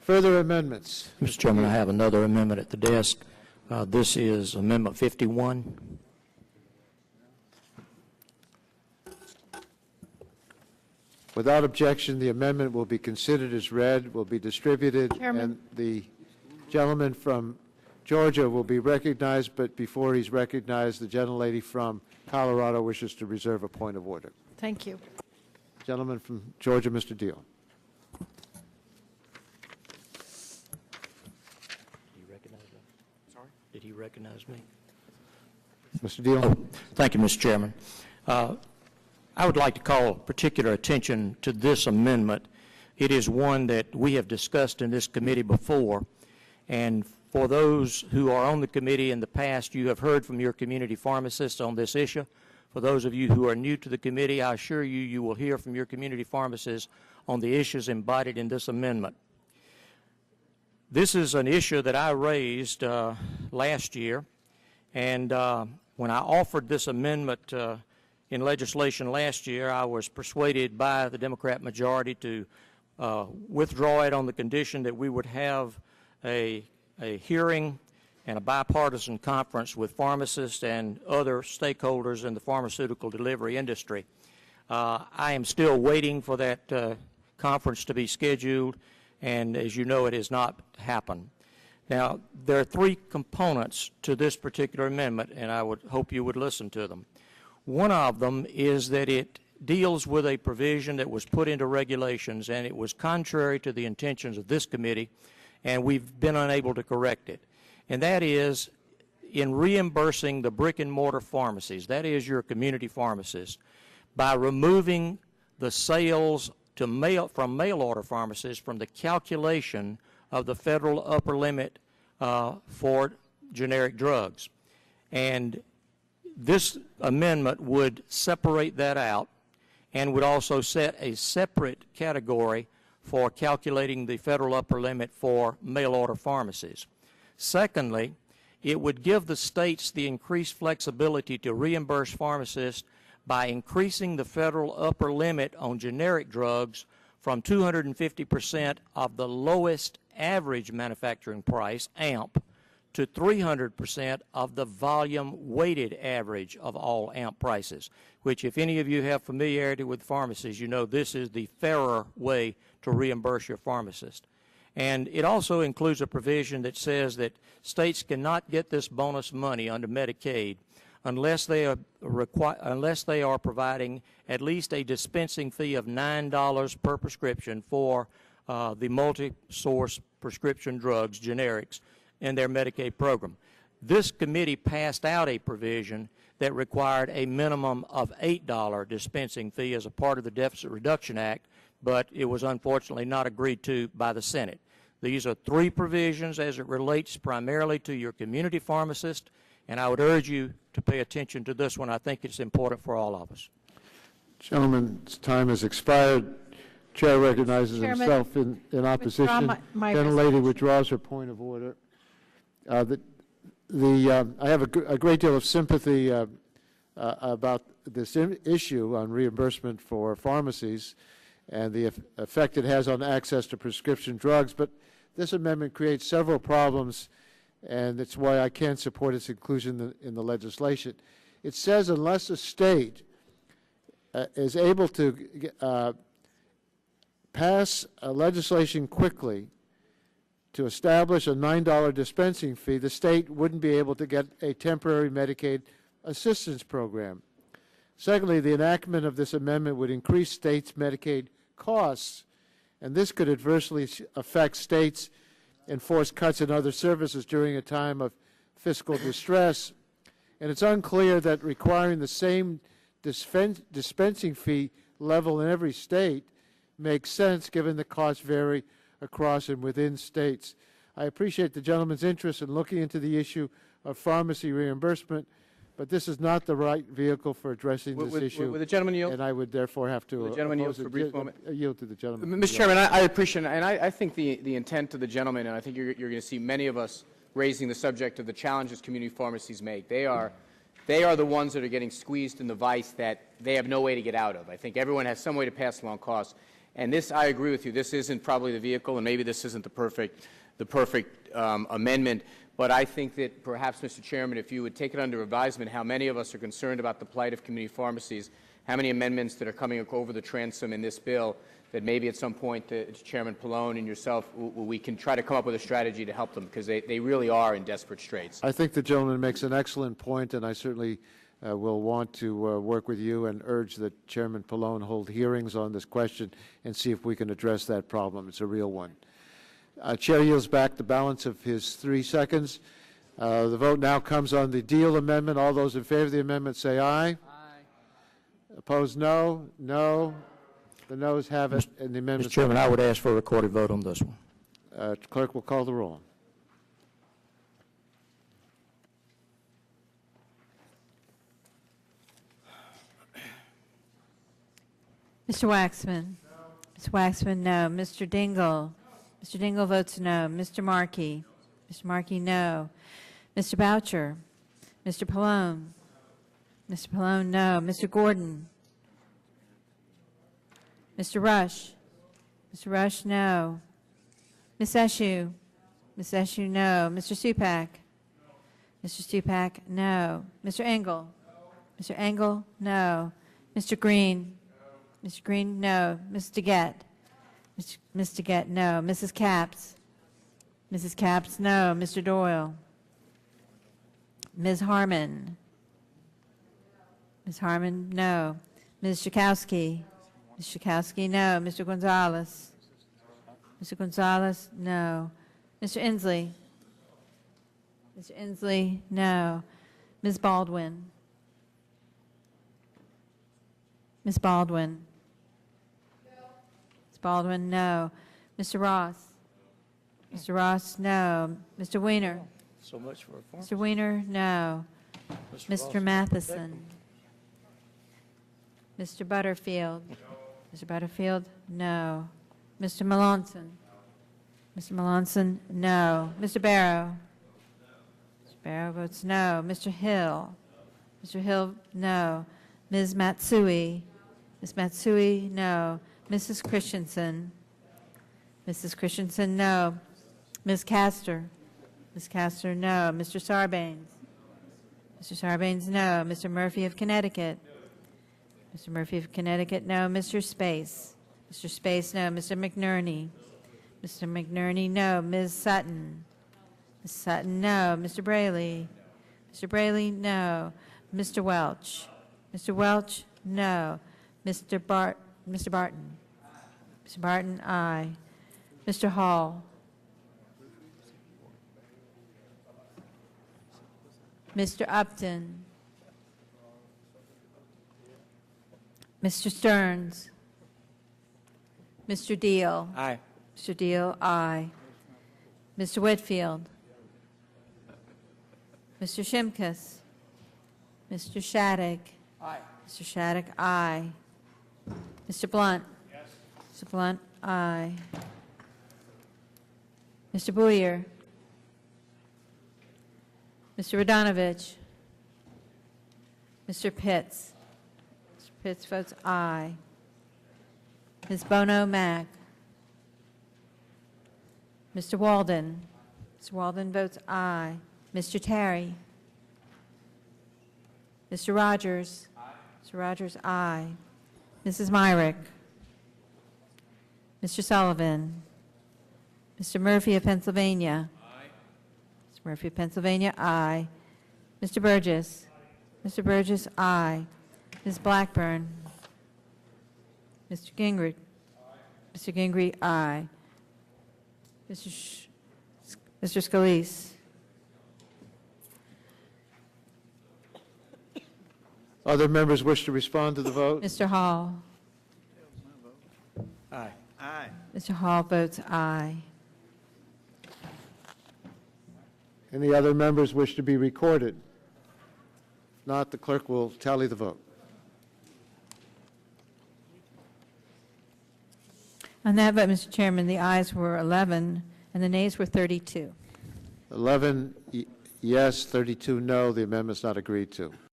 Further amendments? Mr. Chairman, I have another amendment at the desk. This is Amendment 51. Without objection, the amendment will be considered as read, will be distributed, Chairman. and the gentleman from Georgia will be recognized, but before he's recognized, the gentlelady from Colorado wishes to reserve a point of order. Thank you. Gentleman from Georgia, Mr. Deal. Did he recognize me? Mr. Deal. Oh, thank you, Mr. Chairman. I would like to call particular attention to this amendment. It is one that we have discussed in this committee before, and for those who are on the committee in the past, you have heard from your community pharmacists on this issue. For those of you who are new to the committee, I assure you, you will hear from your community pharmacists on the issues embodied in this amendment. This is an issue that I raised last year, and when I offered this amendment in legislation last year, I was persuaded by the Democrat majority to withdraw it on the condition that we would have a hearing and a bipartisan conference with pharmacists and other stakeholders in the pharmaceutical delivery industry. I am still waiting for that conference to be scheduled, and as you know, it has not happened. Now, there are three components to this particular amendment, and I would hope you would listen to them. One of them is that it deals with a provision that was put into regulations, and it was contrary to the intentions of this committee, and we've been unable to correct it. And that is in reimbursing the brick-and-mortar pharmacies, that is your community pharmacists, by removing the sales to from mail-order pharmacies from the calculation of the federal upper limit for generic drugs. And this amendment would separate that out and would also set a separate category for calculating the federal upper limit for mail-order pharmacies. Secondly, it would give the states the increased flexibility to reimburse pharmacists by increasing the federal upper limit on generic drugs from 250% of the lowest average manufacturing price, AMP, to 300% of the volume-weighted average of all AMP prices, which if any of you have familiarity with pharmacies, you know this is the fairer way to reimburse your pharmacist. And it also includes a provision that says that states cannot get this bonus money under Medicaid unless they are providing at least a dispensing fee of $9 per prescription for the multi-source prescription drugs, generics, in their Medicaid program. This committee passed out a provision that required a minimum of $8 dispensing fee as a part of the Deficit Reduction Act, but it was unfortunately not agreed to by the Senate. These are three provisions as it relates primarily to your community pharmacist, and I would urge you to pay attention to this one. I think it's important for all of us. Gentleman's time has expired. Chair recognizes Chairman, himself in opposition. Gentlelady withdraws her point of order. I have a great deal of sympathy about this issue on reimbursement for pharmacies and the effect it has on access to prescription drugs, but this amendment creates several problems, and that's why I can't support its inclusion in the legislation. It says unless a state is able to pass legislation quickly to establish a $9 dispensing fee, the state wouldn't be able to get a temporary Medicaid assistance program. Secondly, the enactment of this amendment would increase states' Medicaid costs, and this could adversely affect states and force cuts in other services during a time of fiscal distress. And it's unclear that requiring the same dispensing fee level in every state makes sense given the costs vary across and within states. I appreciate the gentleman's interest in looking into the issue of pharmacy reimbursement, but this is not the right vehicle for addressing this issue. Would the gentleman yield? And I would therefore have to the gentleman yield for a brief moment? Yield to the gentleman. Mr. Chairman, I appreciate it, and I think the intent of the gentleman, and I think you're going to see many of us raising the subject of the challenges community pharmacies make. They are the ones that are getting squeezed in the vice that they have no way to get out of. I think everyone has some way to pass along costs. And this, I agree with you, this isn't probably the vehicle, and maybe this isn't the perfect amendment, but I think that perhaps, Mr. Chairman, if you would take it under advisement how many of us are concerned about the plight of community pharmacies, how many amendments that are coming over the transom in this bill, that maybe at some point, Chairman Pallone and yourself, we can try to come up with a strategy to help them, because they really are in desperate straits. I think the gentleman makes an excellent point, and I certainly will want to work with you and urge that Chairman Pallone hold hearings on this question and see if we can address that problem. It's a real one. Chair yields back the balance of his 3 seconds. The vote now comes on the Deal amendment. All those in favor of the amendment say aye. Aye. Opposed, no. No. The noes have it, and the amendment. Mr. Chairman, I would ask for a recorded vote on this one. Clerk will call the roll. Mr. Waxman? No. Mr. Waxman, no. Mr. Dingell? No. Mr. Dingell votes no. Mr. Markey? Mr. Markey, no. Mr. Boucher? Mr. Pallone? Mr. Pallone, no. Mr. Gordon? Mr. Rush? Mr. Rush, no. Ms. Eshoo? Ms. Eshoo, no. Mr. Stupak? Mr. Stupak, no. Mr. Engel? Mr. Engel, no. Mr. Green? Mr. Green, no. Ms. DeGette? Ms. DeGette, no. Mrs. Capps? Mrs. Capps, no. Mr. Doyle? Ms. Harmon? Ms. Harmon, no. Ms. Schakowsky? Ms. Schakowsky, no. Mr. Gonzalez? Mr. Gonzalez, no. Mr. Inslee? Mr. Inslee, no. Ms. Baldwin? Ms. Baldwin? Ms. Baldwin, no. Mr. Ross? Mr. Ross, no. Mr. Weiner? So much for a Mr. Weiner, no. Mr. Matheson? Mr. Butterfield? Mr. Butterfield, no. Mr. Melanson? Mr. Melanson, no. Mr. Barrow? Mr. Barrow votes no. Mr. Hill? Mr. Hill, no. Ms. Matsui? Ms. Matsui, no. Mrs. Christensen? Mrs. Christensen, no. Ms. Castor? Ms. Castor, no. Mr. Sarbanes? Mr. Sarbanes, no. Mr. Murphy of Connecticut? Mr. Murphy of Connecticut, no. Mr. Space? Mr. Space, no. Mr. McNerney? Mr. McNerney, no. Ms. Sutton? Ms. Sutton, no. Mr. Braley? Mr. Braley, no. Mr. Welch? Mr. Welch, no. Mr. Barton? Mr. Barton, aye. Mr. Hall? Mr. Upton? Mr. Stearns? Mr. Deal? Aye. Mr. Deal, aye. Mr. Whitfield? Mr. Shimkus? Mr. Shattuck? Aye. Mr. Shattuck, aye. Mr. Blunt? Yes. Mr. Blunt, aye. Mr. Boyer? Mr. Radonovich? Mr. Pitts? Mr. Pitts votes aye. Ms. Bono Mack? Mr. Walden? Mr. Walden votes aye. Mr. Terry? Mr. Rogers? Aye. Mr. Rogers, aye. Mrs. Myrick? Mr. Sullivan? Mr. Murphy of Pennsylvania? Aye. Mr. Murphy of Pennsylvania, aye. Mr. Burgess? Aye. Mr. Burgess, aye. Ms. Blackburn? Mr. Gingrich? Aye. Mr. Gingrich, aye. Mr. Scalise? Other members wish to respond to the vote? Mr. Hall? Aye. Aye. Mr. Hall votes aye. Any other members wish to be recorded? If not, the clerk will tally the vote. On that vote, Mr. Chairman, the ayes were 11 and the nays were 32. 11 yes, 32 no. The amendment's not agreed to.